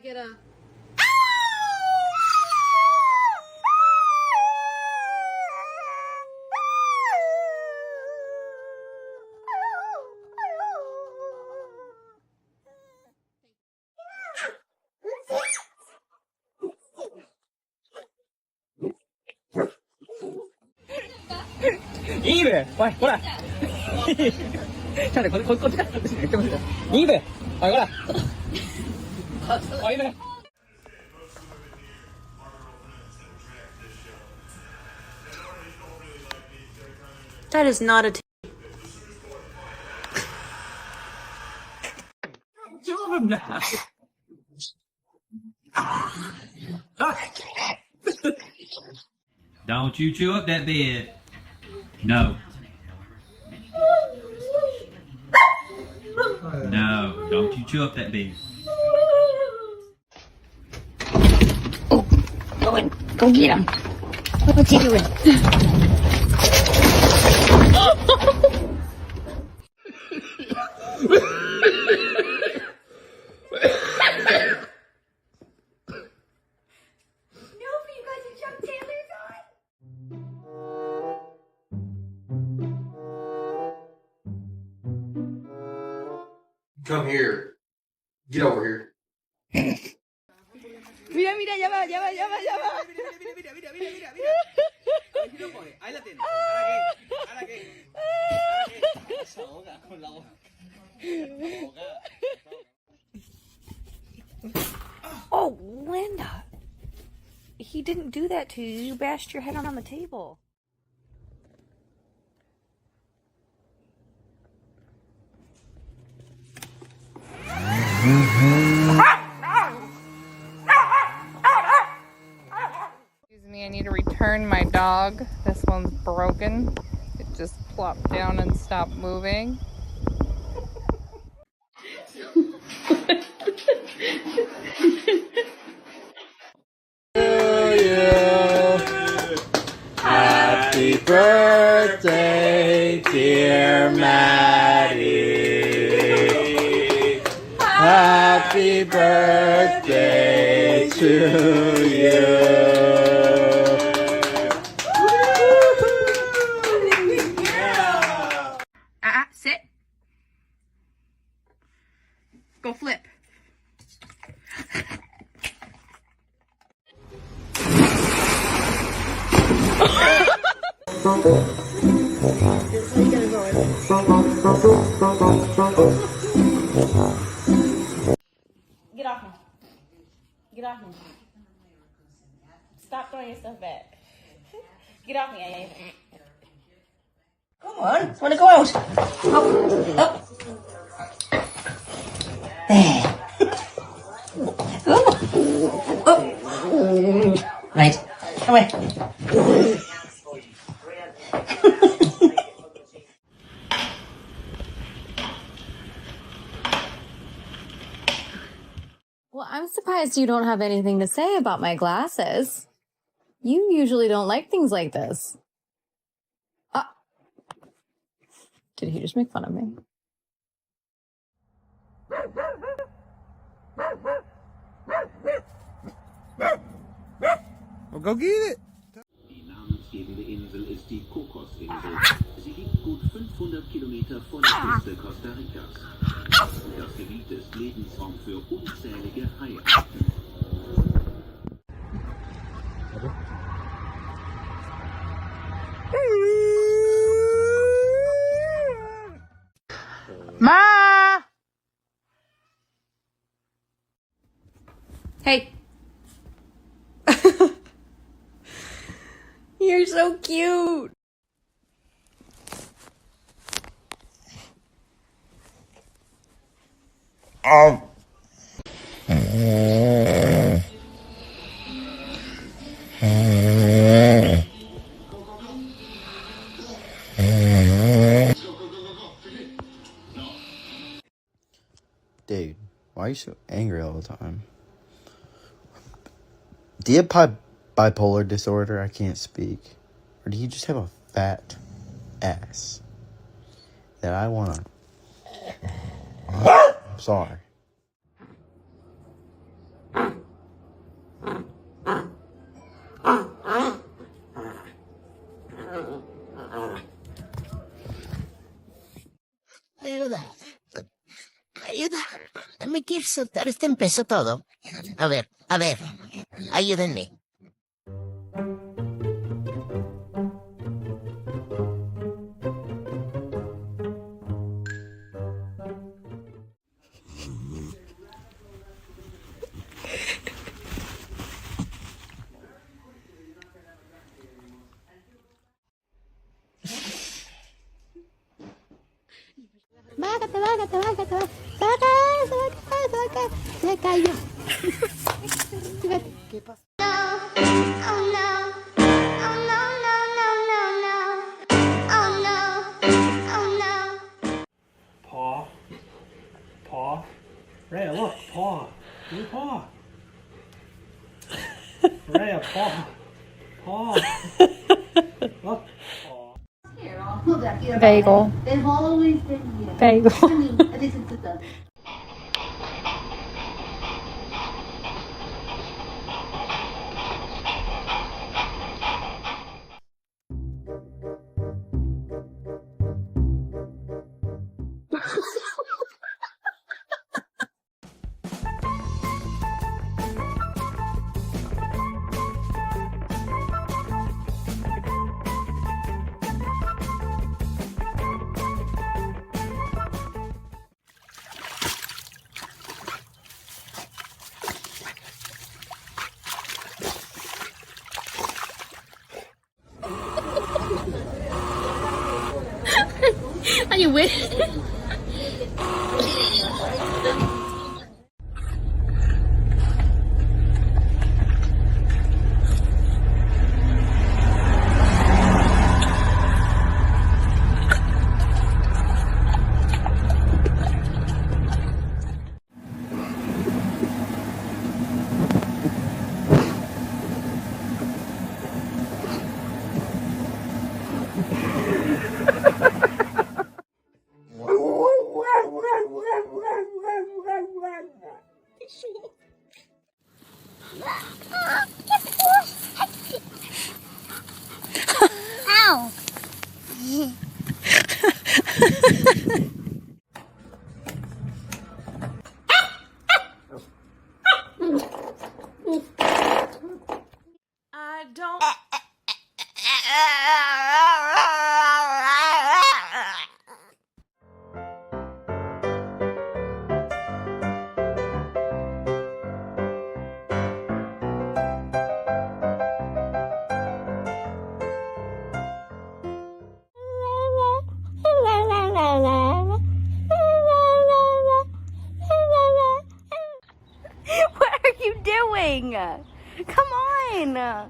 get a...いいべおい、ほらちょっとこっちからいいべおい、ほらおい、いいべThat is not a... Don't you chew up that bed. No. No, don't you chew up that bed. Go get him. What's he doing? Come here. Get over here. Mira, mira, ya va, ya va, ya va, ya va. Ahí la tienes. ¿Ahora qué? Se ahoga con la boca. Oh, Linda. He didn't do that to you. You bashed your head on the table. Excuse me, I need to return my dog. This one's broken. It just plopped down and stopped moving. Happy birthday, dear Maddie. Happy birthday to you. Sit. Go flip. Get off me. Get off me. Stop throwing your stuff back. Get off me. Come on, it's want to go out. Up. There. Oh. Right, come here. Well, I'm surprised you don't have anything to say about my glasses. You usually don't like things like this. Did he just make fun of me? Well, go get it. Die namensgebende Insel ist die Kokosinsel. Sie liegt gut 500 Kilometer von der Küste Costa Ricas. Das Gebiet ist Lebensraum für unzählige Haiarten. Ma! Hey. You're so cute. Dude, why are you so angry all the time? Do you have bipolar disorder? I can't speak. Or do you just have a fat ass that I want to... Sorry. cualquier soltarste empezó todo. A ver, ayúdenme. Se cayó. ¿Qué pasó? Paw. Paw. Rhea, look, paw. New paw. Rhea, paw. Paw. Look. Bagel. Bagel. Are you with? Ow! I don't. What are you doing? Come on.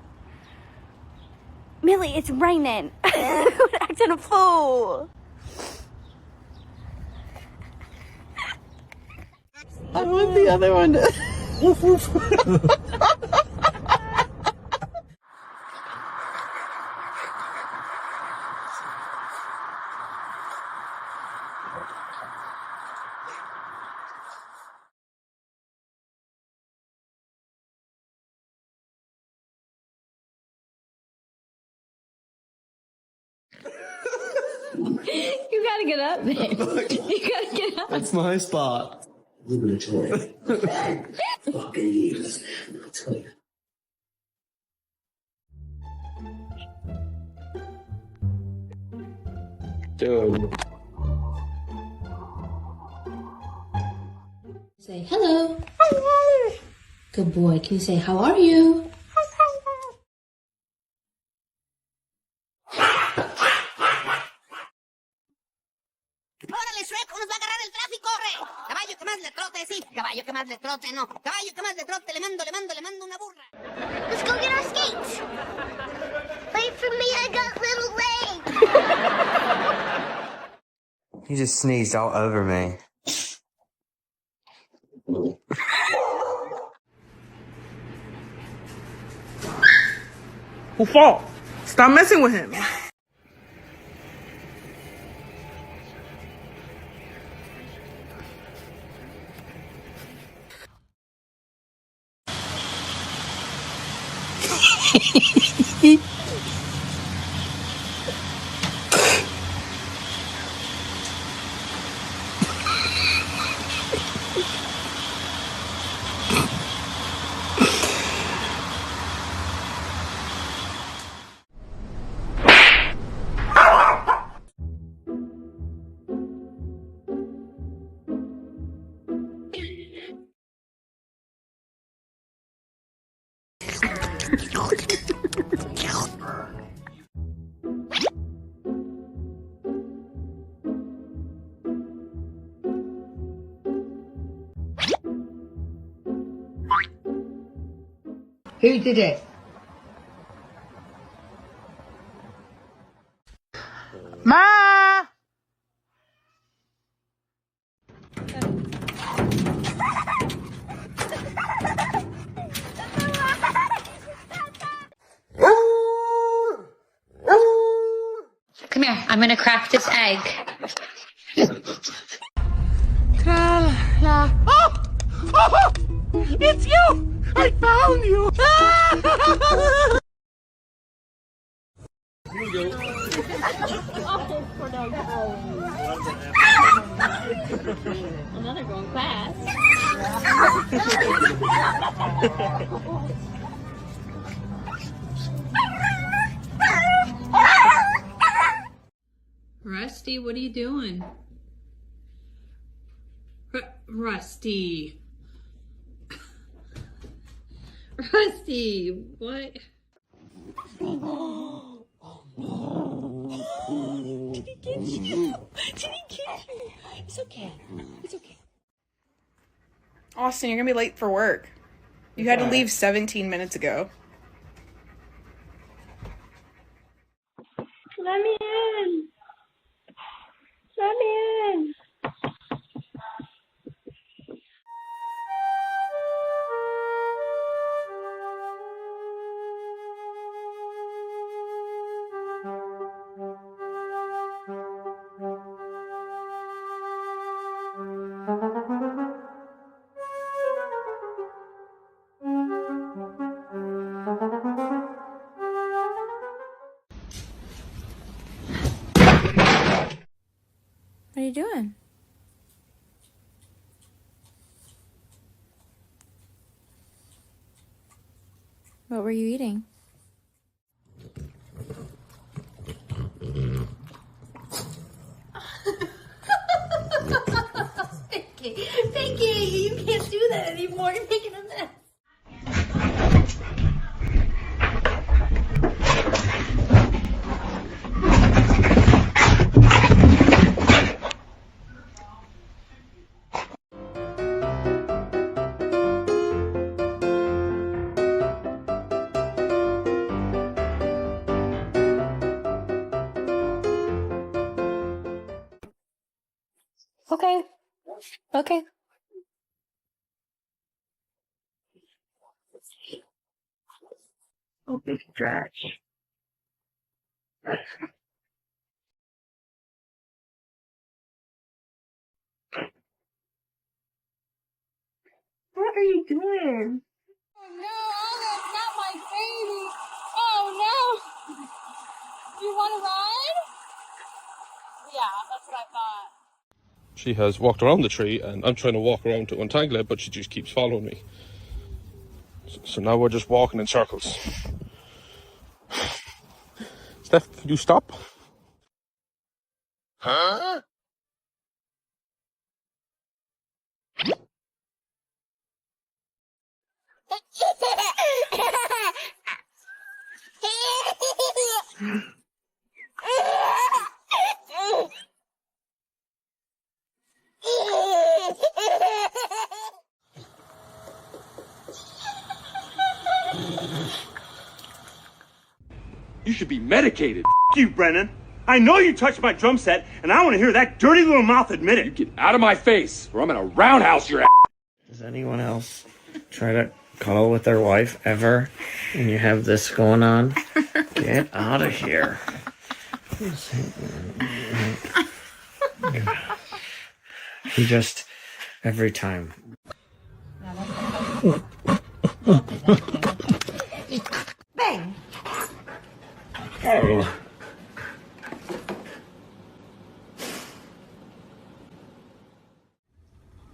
Millie, it's raining. Quit acting a fool. I want the other one to... You gotta get up there. You gotta get up. That's my spot. Dude. Say hello. Hello. Good boy. Can you say how are you? ¡Órale, Shrek! ¡Nos va a agarrar el tráfico! ¡Corre! Caballo que más le trote, sí. Caballo que más le trote, no. Caballo que más le trote, le mando una burra. Let's go get our skates. Wait for me, I got little legs. He just sneezed all over me. Who fault? Stop messing with him. Who did it? Ma! Come here. I'm going to crack this egg. Carla. Oh! Oh! It's you! I found you! Another going fast. Rusty, what are you doing? Rusty. Rusty, what? Did he get you? Did he get you? It's okay. It's okay. Austin, you're gonna be late for work. You had to leave 17 minutes ago. Let me in. Let me in. What are you doing? What were you eating? Pinky, you can't do that anymore. You're making a mess. Okay. Okay. Oh, big stretch. What are you doing? Oh no, that's not my baby. Oh no. You want to ride? Yeah, that's what I thought. She has walked around the tree, and I'm trying to walk around to untangle it, but she just keeps following me. So now we're just walking in circles. Steph, could you stop? Huh? You should be medicated. F you, Brennan. I know you touched my drum set, and I want to hear that dirty little mouth admit it. You get out of my face, or I'm gonna roundhouse your ass. Does anyone else try to cuddle with their wife ever? And you have this going on? Get out of here. He just, every time. Bang. Oh.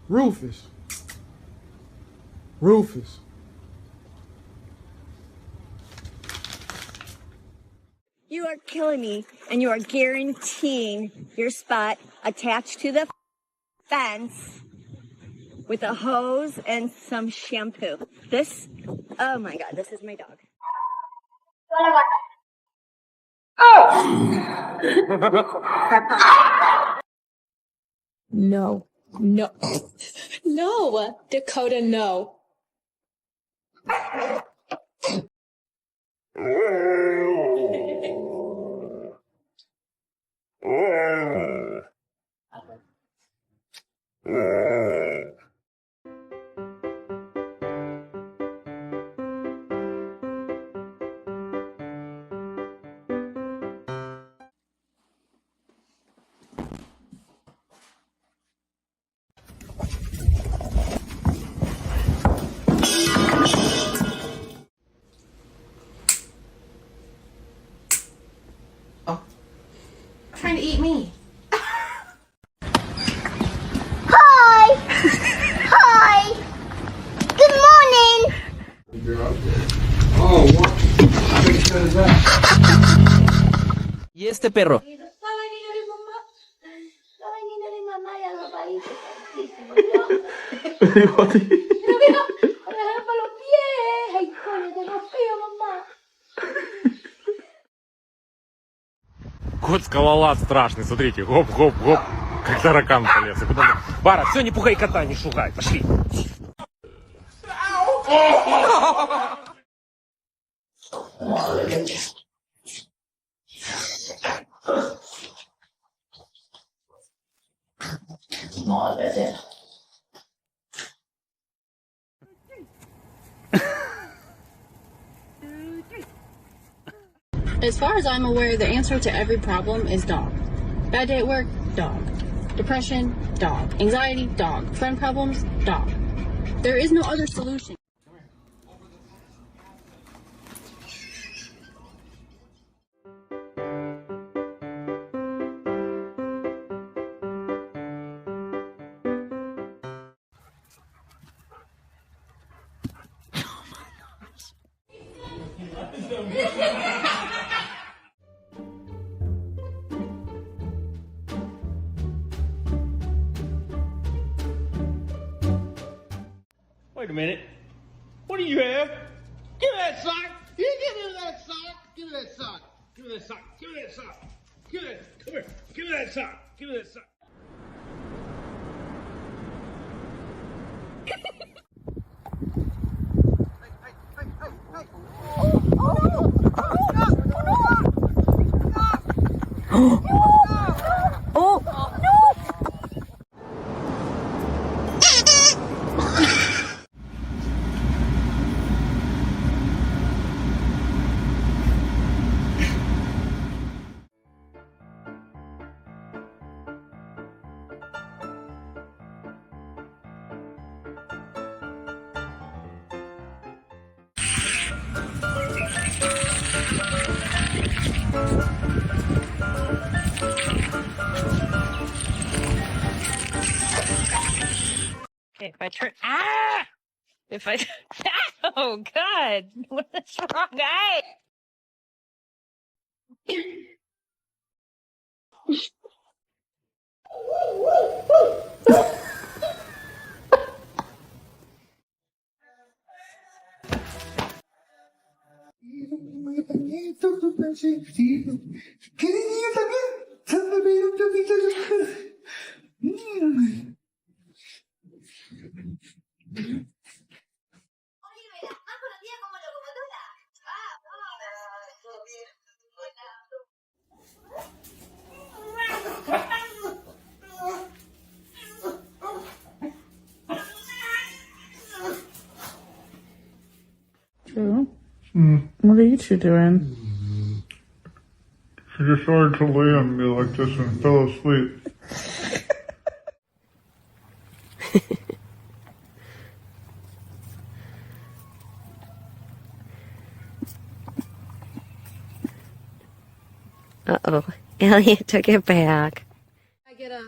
Rufus. Rufus. You are killing me, and you are guaranteeing your spot attached to the fence with a hose and some shampoo. This, oh my God, this is my dog. No. No. No. Dakota, no. Trying to eat me. Hi! Hi! Good morning! Oh, what? How big is that? ¿Y este perro? Кот-скалолаз страшный, смотрите, гоп-гоп-гоп, как таракан полез. Бара, все, не пугай кота, не шугай, пошли. As far as I'm aware, the answer to every problem is dog. Bad day at work, dog. Depression, dog. Anxiety, dog. Friend problems, dog. There is no other solution. Wait a minute. What do you have? Give me that sock! You give me that sock! Give me that sock! Give me that sock! Give me that sock! Give me that, come here! Give me that sock! Give me that sock! Okay, if I turn if I oh God, what's wrong? Hey! True. What are you two doing? She just started to lay on me like this and fell asleep. Uh-oh. Elliot took it back.